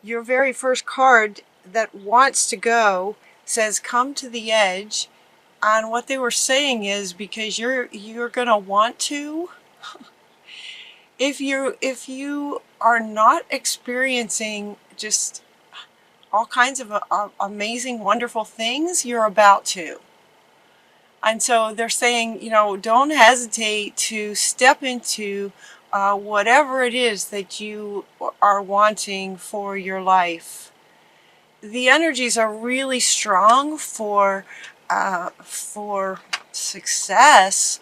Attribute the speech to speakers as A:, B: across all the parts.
A: your very first card that wants to go says come to the edge. And what they were saying is because you're gonna want to, if you are not experiencing just all kinds of amazing, wonderful things, you're about to. And so they're saying, don't hesitate to step into whatever it is that you are wanting for your life. The energies are really strong for success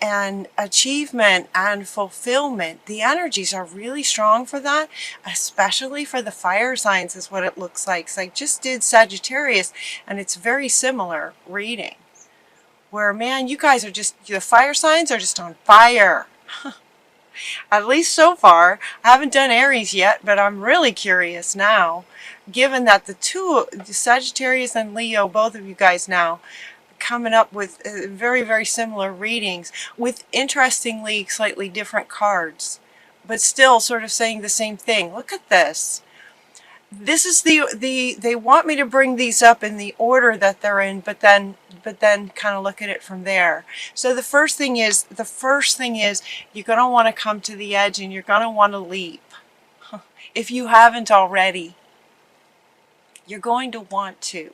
A: and achievement and fulfillment. The energies are really strong for that, especially for the fire signs is what it looks like. So I just did Sagittarius and it's very similar reading. Where, man, you guys are just, the fire signs are just on fire. At least so far. I haven't done Aries yet, but I'm really curious now, given that the Sagittarius and Leo, both of you guys now, coming up with very, very similar readings with interestingly slightly different cards, but still sort of saying the same thing. Look at this. This is they want me to bring these up in the order that they're in, but then kind of look at it from there. So the first thing is you're going to want to come to the edge and you're going to want to leap. If you haven't already, you're going to want to.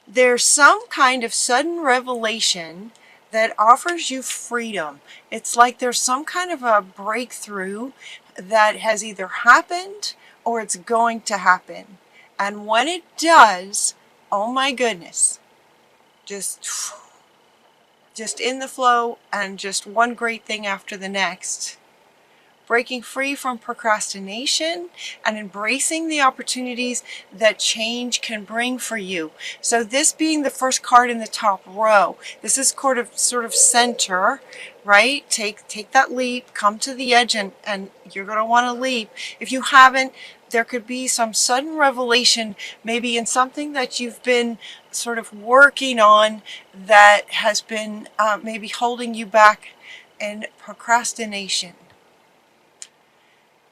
A: There's some kind of sudden revelation that offers you freedom. It's like there's some kind of a breakthrough that has either happened or it's going to happen. And when it does, oh my goodness, just in the flow and just one great thing after the next. Breaking free from procrastination and embracing the opportunities that change can bring for you. So this being the first card in the top row, this is sort of center, right? Take that leap, come to the edge, and you're going to want to leap. If you haven't, there could be some sudden revelation, maybe in something that you've been sort of working on that has been maybe holding you back in procrastination.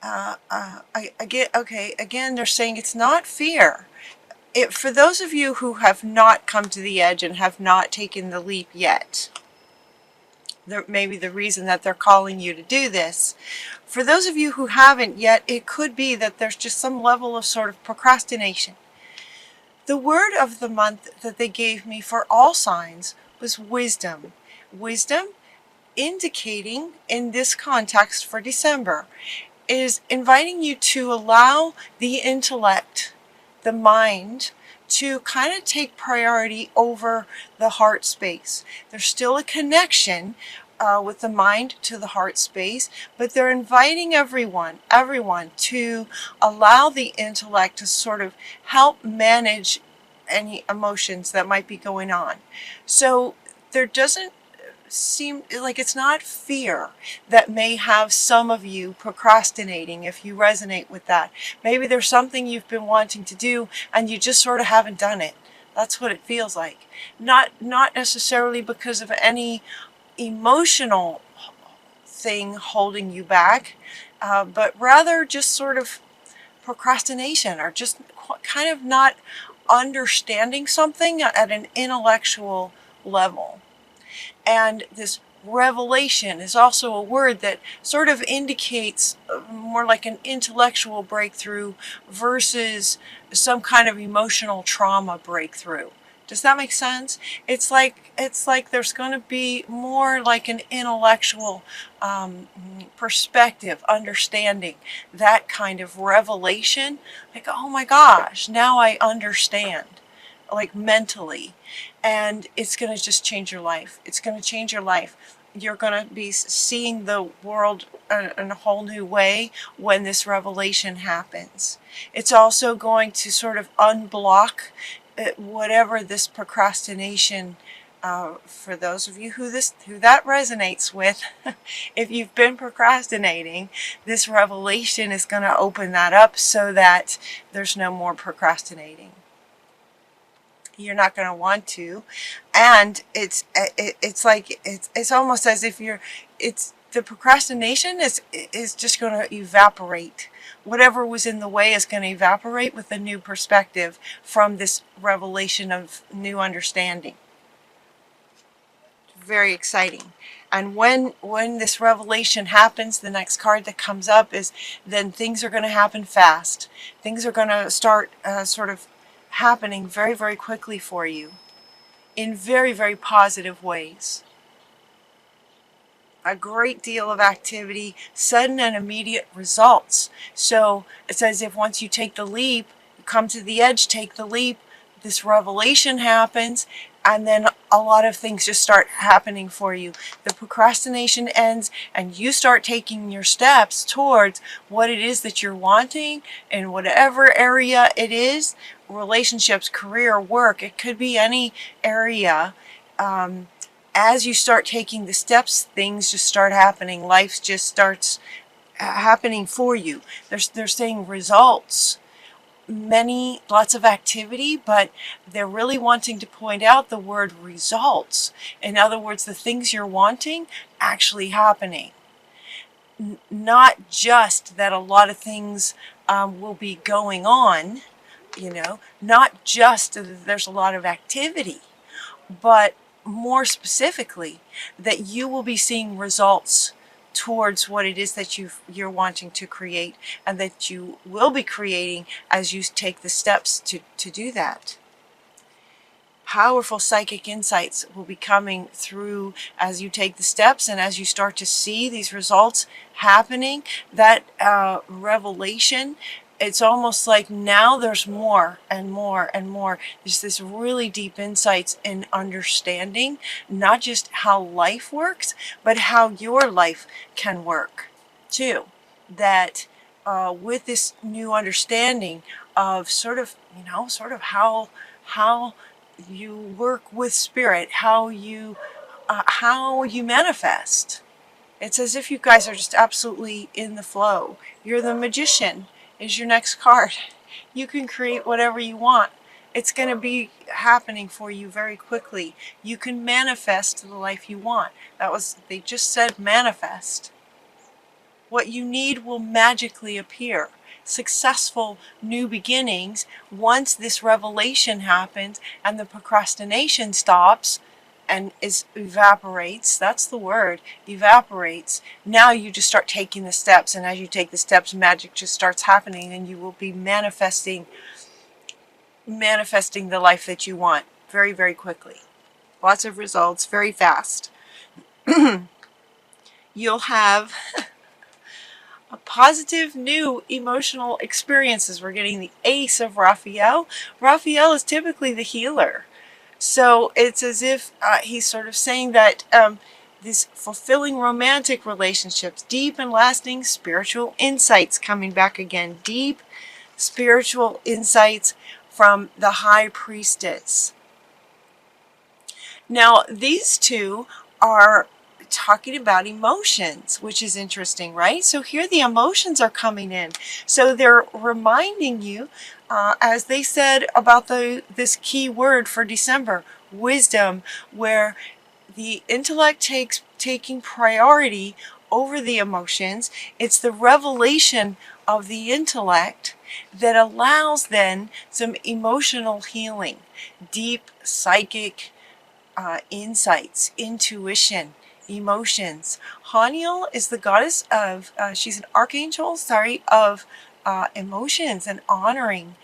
A: Again, they're saying it's not fear. For those of you who have not come to the edge and have not taken the leap yet, maybe the reason that they're calling you to do this. For those of you who haven't yet, it could be that there's just some level of sort of procrastination. The word of the month that they gave me for all signs was wisdom. Wisdom, indicating in this context for December, is inviting you to allow the intellect, the mind, to kind of take priority over the heart space. There's still a connection with the mind to the heart space, but they're inviting everyone to allow the intellect to sort of help manage any emotions that might be going on. So there doesn't seem like it's not fear that may have some of you procrastinating, if you resonate with that. Maybe there's something you've been wanting to do and you just sort of haven't done it. That's what it feels like. Not necessarily because of any emotional thing holding you back, but rather just sort of procrastination or just kind of not understanding something at an intellectual level. And this revelation is also a word that sort of indicates more like an intellectual breakthrough versus some kind of emotional trauma breakthrough. Does that make sense? It's like there's going to be more like an intellectual perspective, understanding, that kind of revelation. Like, oh my gosh, now I understand. Like mentally, and it's going to just change your life. It's going to change your life. You're going to be seeing the world in a whole new way when this revelation happens. It's also going to sort of unblock whatever this procrastination, for those of you who that resonates with, if you've been procrastinating, this revelation is going to open that up so that there's no more procrastinating. You're not going to want to, and it's like it's almost as if the procrastination is just going to evaporate. Whatever was in the way is going to evaporate with a new perspective from this revelation of new understanding. Very exciting. And when this revelation happens, the next card that comes up is then things are going to happen fast. Things are going to start sort of happening very, very quickly for you in very, very positive ways. A great deal of activity, sudden and immediate results. So it's as if once you take the leap, you come to the edge, take the leap, this revelation happens, and then a lot of things just start happening for you. The procrastination ends and you start taking your steps towards what it is that you're wanting in whatever area it is, relationships, career, work, it could be any area. As you start taking the steps, things just start happening. Life just starts happening for you. They're saying results. Lots of activity, but they're really wanting to point out the word results. In other words, the things you're wanting actually happening. Not just that a lot of things will be going on, not just that there's a lot of activity, but more specifically, that you will be seeing results towards what it is that you're wanting to create, and that you will be creating as you take the steps to do that. Powerful psychic insights will be coming through as you take the steps and as you start to see these results happening. That revelation, it's almost like now there's more and more and more. There's this really deep insights in understanding, not just how life works, but how your life can work too. That with this new understanding of sort of how you work with spirit, how you manifest. It's as if you guys are just absolutely in the flow. You're the magician is your next card. You can create whatever you want. It's going to be happening for you very quickly. You can manifest the life you want. They just said manifest. What you need will magically appear. Successful new beginnings, once this revelation happens and the procrastination stops and evaporates, that's the word, evaporates. Now you just start taking the steps, and as you take the steps, magic just starts happening, and you will be manifesting the life that you want very, very quickly. Lots of results, very fast. You'll have a positive new emotional experiences. We're getting the Ace of Raphael. Raphael is typically the healer. So it's as if he's sort of saying that these fulfilling romantic relationships, deep and lasting spiritual insights coming back again. Deep spiritual insights from the High Priestess. Now, these two are talking about emotions, which is interesting, right? So here the emotions are coming in. So they're reminding you, as they said about this key word for December, wisdom, where the intellect taking priority over the emotions. It's the revelation of the intellect that allows then some emotional healing, deep psychic insights, intuition, emotions. Haniel is the goddess of, she's an archangel, of emotions and honoring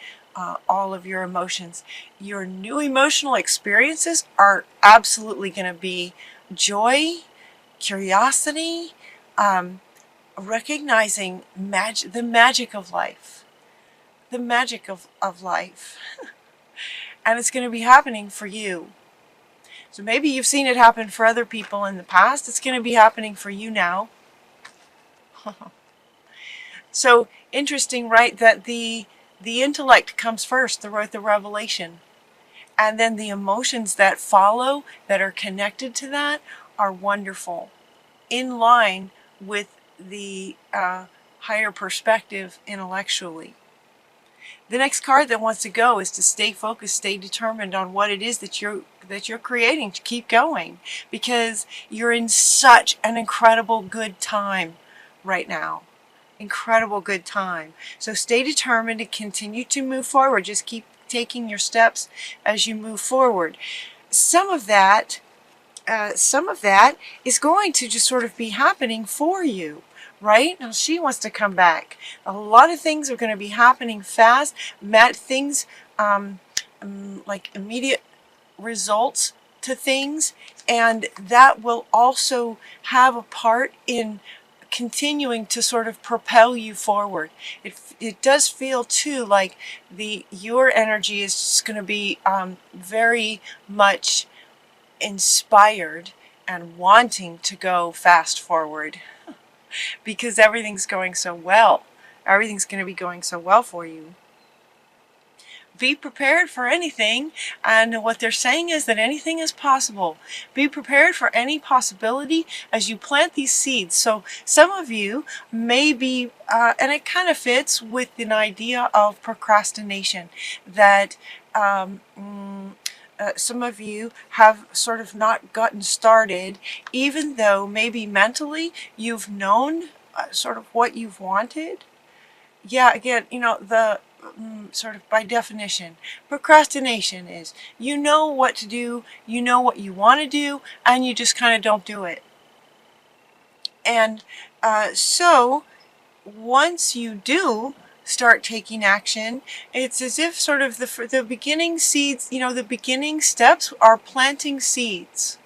A: all of your emotions. Your new emotional experiences are absolutely going to be joy, curiosity, recognizing the magic of life. The magic of life. And it's going to be happening for you. So maybe you've seen it happen for other people in the past. It's going to be happening for you now. So interesting, right, that the intellect comes first, the revelation. And then the emotions that follow, that are connected to that, are wonderful. In line with the higher perspective intellectually. The next card that wants to go is to stay focused, stay determined on what it is that you're creating, to keep going, because you're in such an incredible good time right now. Incredible good time. So stay determined and continue to move forward. Just keep taking your steps as you move forward. Some of that is going to just sort of be happening for you. Right? Now she wants to come back. A lot of things are going to be happening fast. Things like immediate results to things, and that will also have a part in continuing to sort of propel you forward. It does feel too like your energy is just going to be very much inspired and wanting to go fast forward because everything's going so well. Everything's going to be going so well for you. Be prepared for anything, and what they're saying is that anything is possible. Be prepared for any possibility as you plant these seeds. So some of you may be, and it kind of fits with an idea of procrastination, that some of you have sort of not gotten started, even though maybe mentally you've known sort of what you've wanted. Yeah, again, the sort of by definition, procrastination is you know what to do, you know what you want to do, and you just kind of don't do it. And so once you do start taking action, it's as if sort of the beginning seeds, the beginning steps are planting seeds.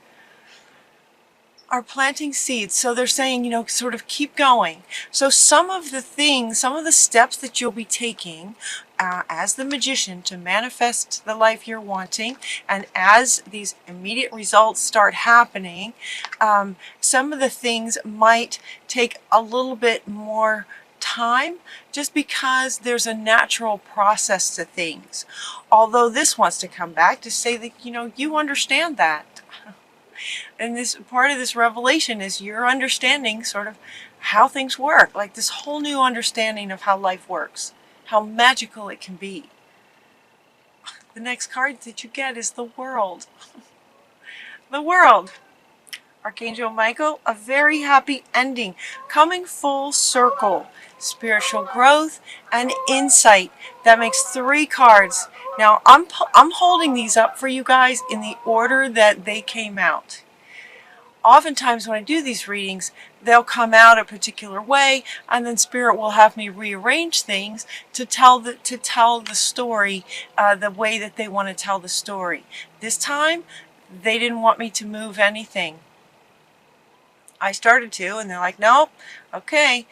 A: So they're saying, sort of keep going. So some of the steps that you'll be taking as the magician to manifest the life you're wanting, and as these immediate results start happening, some of the things might take a little bit more time, just because there's a natural process to things. Although this wants to come back to say that, you understand that. And this part of this revelation is you're understanding sort of how things work, like this whole new understanding of how life works, how magical it can be. The next card that you get is the World. The World. Archangel Michael, a very happy ending, coming full circle, spiritual growth and insight. That makes 3 cards. Now I'm holding these up for you guys in the order that they came out. Oftentimes when I do these readings, they'll come out a particular way, and then Spirit will have me rearrange things to tell the story the way that they want to tell the story. This time, they didn't want me to move anything. I started to, and they're like, nope, okay.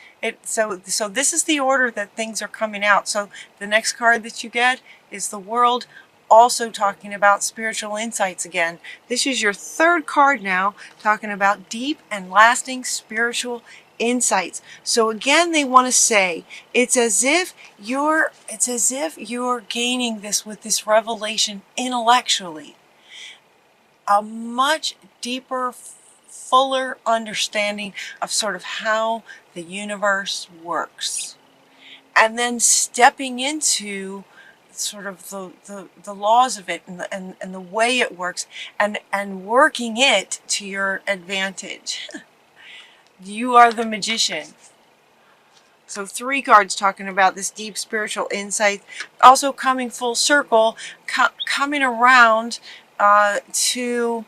A: So this is the order that things are coming out. So the next card that you get is the World, also talking about spiritual insights again. This is your 3rd card now, talking about deep and lasting spiritual insights. So again, they want to say it's as if you're gaining this with this revelation intellectually. A much deeper, fuller understanding of sort of how the universe works, and then stepping into sort of the laws of it, and the way it works, and working it to your advantage. You are the magician. So 3 cards talking about this deep spiritual insight, also coming full circle, coming around to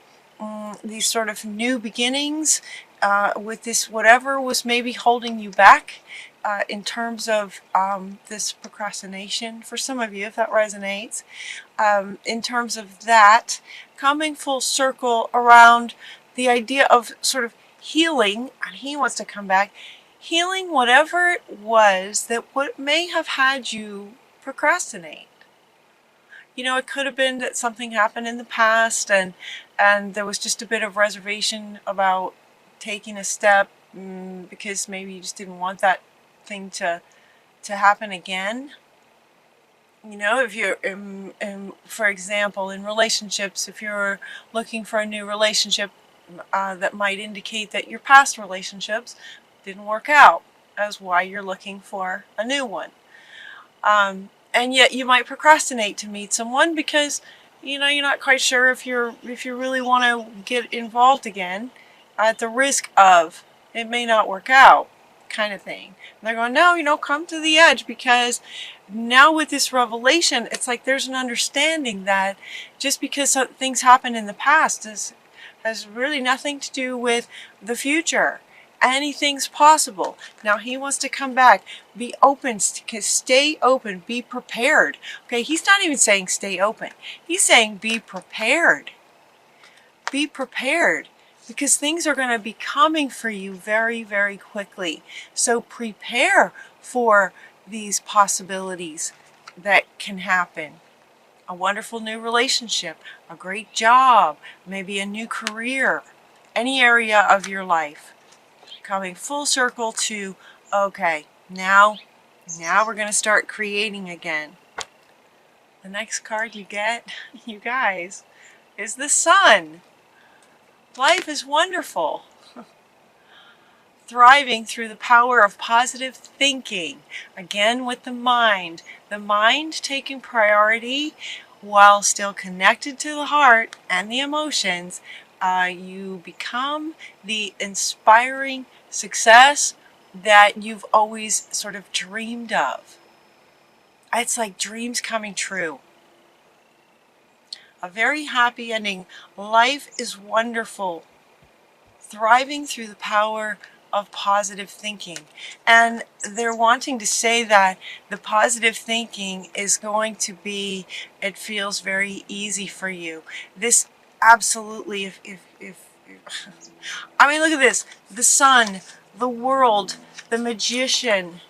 A: these sort of new beginnings with this whatever was maybe holding you back in terms of this procrastination. For some of you, if that resonates, in terms of that, coming full circle around the idea of sort of healing, and he wants to come back, healing whatever it was that what may have had you procrastinate. It could have been that something happened in the past, and there was just a bit of reservation about taking a step because maybe you just didn't want that thing to happen again. If you're, for example, in relationships, if you're looking for a new relationship, that might indicate that your past relationships didn't work out. That's why you're looking for a new one. and yet you might procrastinate to meet someone because you're not quite sure if you really want to get involved again, at the risk of it may not work out, kind of thing. And they're going, no, come to the edge, because now with this revelation, it's like there's an understanding that just because things happen in the past has really nothing to do with the future. Anything's possible. Now he wants to come back. Be open, stay open, be prepared. Okay, he's not even saying stay open. He's saying be prepared. Be prepared, because things are going to be coming for you very, very quickly. So prepare for these possibilities that can happen. A wonderful new relationship, a great job, maybe a new career, any area of your life. Coming full circle to, okay, now we're going to start creating again. The next card you get, you guys, is the Sun. Life is wonderful. Thriving through the power of positive thinking. Again with the mind taking priority while still connected to the heart and the emotions. You become the inspiring success that you've always sort of dreamed of. It's like dreams coming true. A very happy ending. Life is wonderful. Thriving through the power of positive thinking. And they're wanting to say that the positive thinking is going to be, it feels very easy for you. This absolutely, I mean, look at this. The Sun, the World, the Magician,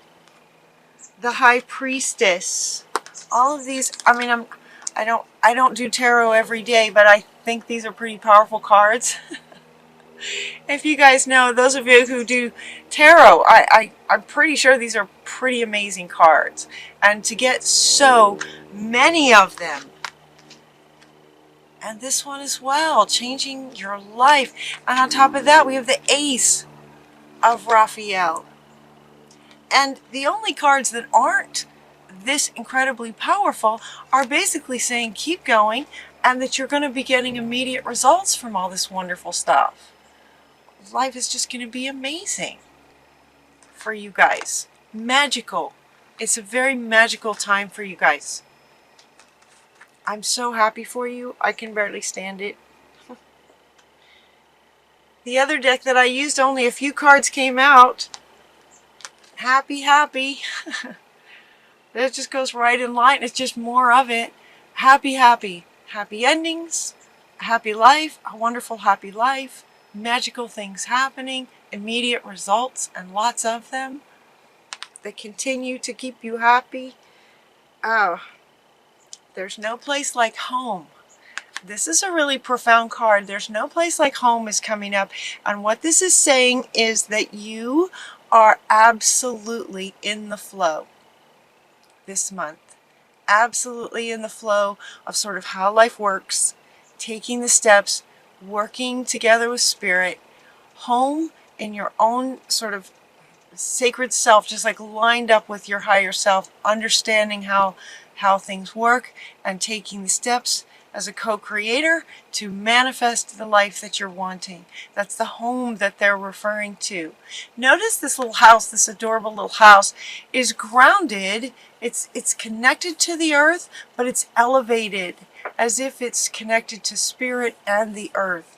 A: the High Priestess. All of these, I mean, I don't do tarot every day, but I think these are pretty powerful cards. If you guys know, those of you who do tarot, I'm pretty sure these are pretty amazing cards. And to get so many of them. And this one as well, changing your life. And on top of that, we have the Ace of Raphael. And the only cards that aren't this incredibly powerful are basically saying keep going, and that you're going to be getting immediate results from all this wonderful stuff. Life is just going to be amazing for you guys. Magical. It's a very magical time for you guys. I'm so happy for you. I can barely stand it. The other deck that I used, only a few cards came out. Happy, happy. That just goes right in line. It's just more of it. Happy, happy. Happy endings. A happy life. A wonderful, happy life. Magical things happening. Immediate results, and lots of them. That continue to keep you happy. Oh. There's no place like home. This is a really profound card. There's no place like home is coming up. And what this is saying is that you are absolutely in the flow this month. Absolutely in the flow of sort of how life works. Taking the steps. Working together with Spirit. Home in your own sort of sacred self. Just like lined up with your higher self. Understanding how things work, and taking the steps as a co-creator to manifest the life that you're wanting. That's the home that they're referring to. Notice this little house, this adorable little house, is grounded. It's connected to the earth, but it's elevated as if it's connected to Spirit and the earth.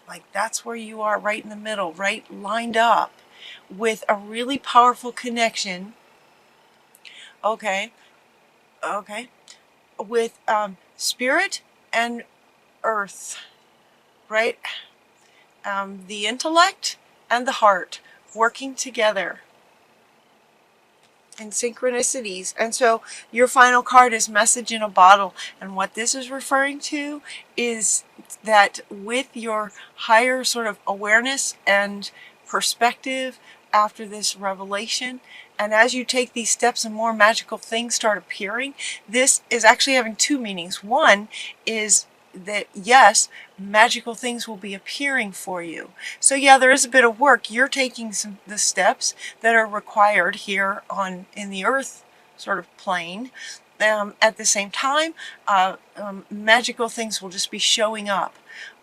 A: Like that's where you are, right in the middle, right lined up with a really powerful connection. Okay, with Spirit and earth, right? The intellect and the heart working together in synchronicities. And so your final card is Message in a Bottle. And what this is referring to is that with your higher sort of awareness and perspective after this revelation, and as you take these steps and more magical things start appearing, this is actually having two meanings. One is that, yes, magical things will be appearing for you. So yeah, there is a bit of work. You're taking the steps that are required here in the earth sort of plain. At the same time, magical things will just be showing up.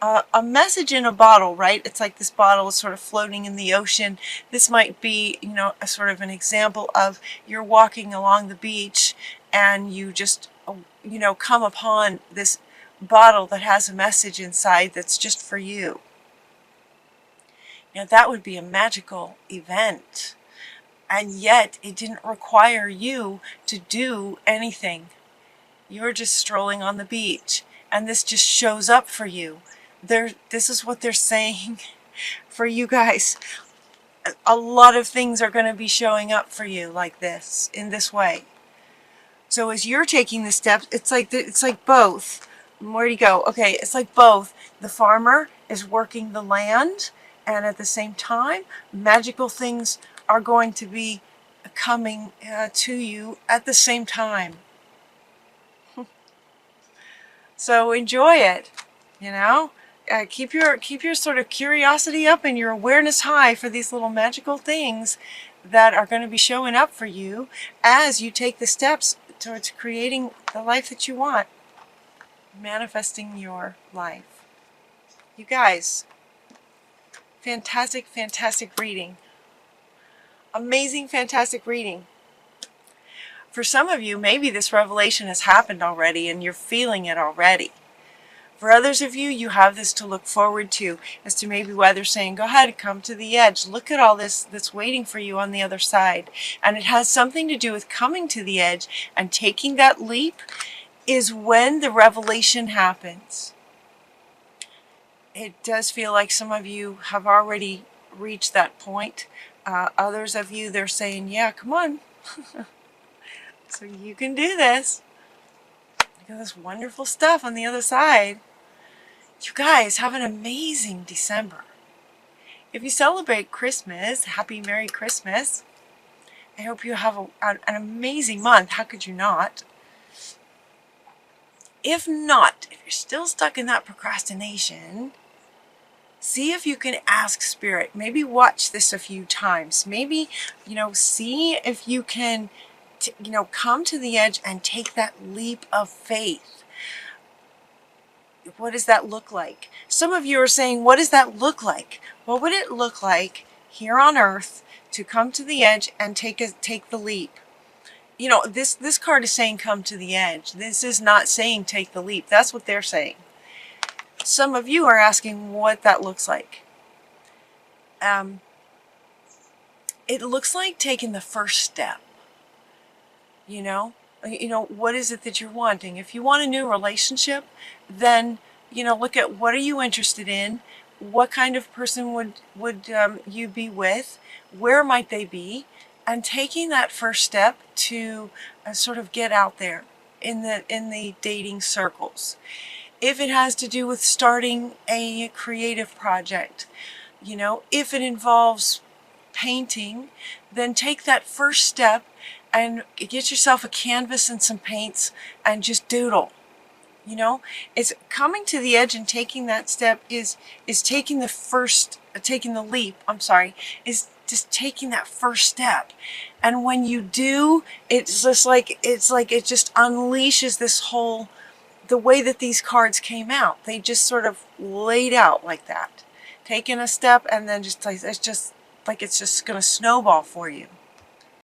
A: A message in a bottle, right? It's like this bottle is sort of floating in the ocean. This might be, you know, a sort of an example of you're walking along the beach and you just, you know, come upon this bottle that has a message inside that's just for you. Now that would be a magical event. And yet it didn't require you to do anything. You're just strolling on the beach and this just shows up for you. This is what they're saying for you guys. A lot of things are going to be showing up for you like this, in this way. So as you're taking the steps, it's like both. Where do you go? Okay, it's like both. The farmer is working the land, and at the same time, magical things are going to be coming to you at the same time. So enjoy it, you know. Keep your sort of curiosity up and your awareness high for these little magical things that are going to be showing up for you as you take the steps towards creating the life that you want, manifesting your life. You guys, fantastic, fantastic reading. Amazing, fantastic reading. For some of you, maybe this revelation has happened already and you're feeling it already. For others of you, you have this to look forward to, as to maybe why they're saying, go ahead, come to the edge. Look at all this that's waiting for you on the other side. And it has something to do with coming to the edge and taking that leap is when the revelation happens. It does feel like some of you have already reached that point. Others of you, they're saying, yeah, come on. So you can do this. Look at this wonderful stuff on the other side. You guys have an amazing December. If you celebrate Christmas, happy Merry Christmas. I hope you have an amazing month. How could you not? If not, if you're still stuck in that procrastination, see if you can ask Spirit. Maybe watch this a few times. Maybe, you know, see if you can, you know, come to the edge and take that leap of faith. What does that look like? Some of you are saying, what does that look like? What would it look like here on earth to come to the edge and take the leap? You know, this card is saying come to the edge. This is not saying take the leap. That's what they're saying. Some of you are asking what that looks like. It looks like taking the first step. You know, what is it that you're wanting? If you want a new relationship, then, you know, look at what are you interested in? What kind of person would you be with? Where might they be? And taking that first step to sort of get out there in the dating circles. If it has to do with starting a creative project, you know, if it involves painting, then take that first step and get yourself a canvas and some paints and just doodle. You know, it's coming to the edge and taking that step is taking the leap, is just taking that first step. And when you do, it's just like it just unleashes this whole, the way that these cards came out. They just sort of laid out like that. Taking a step and then just like, it's just going to snowball for you.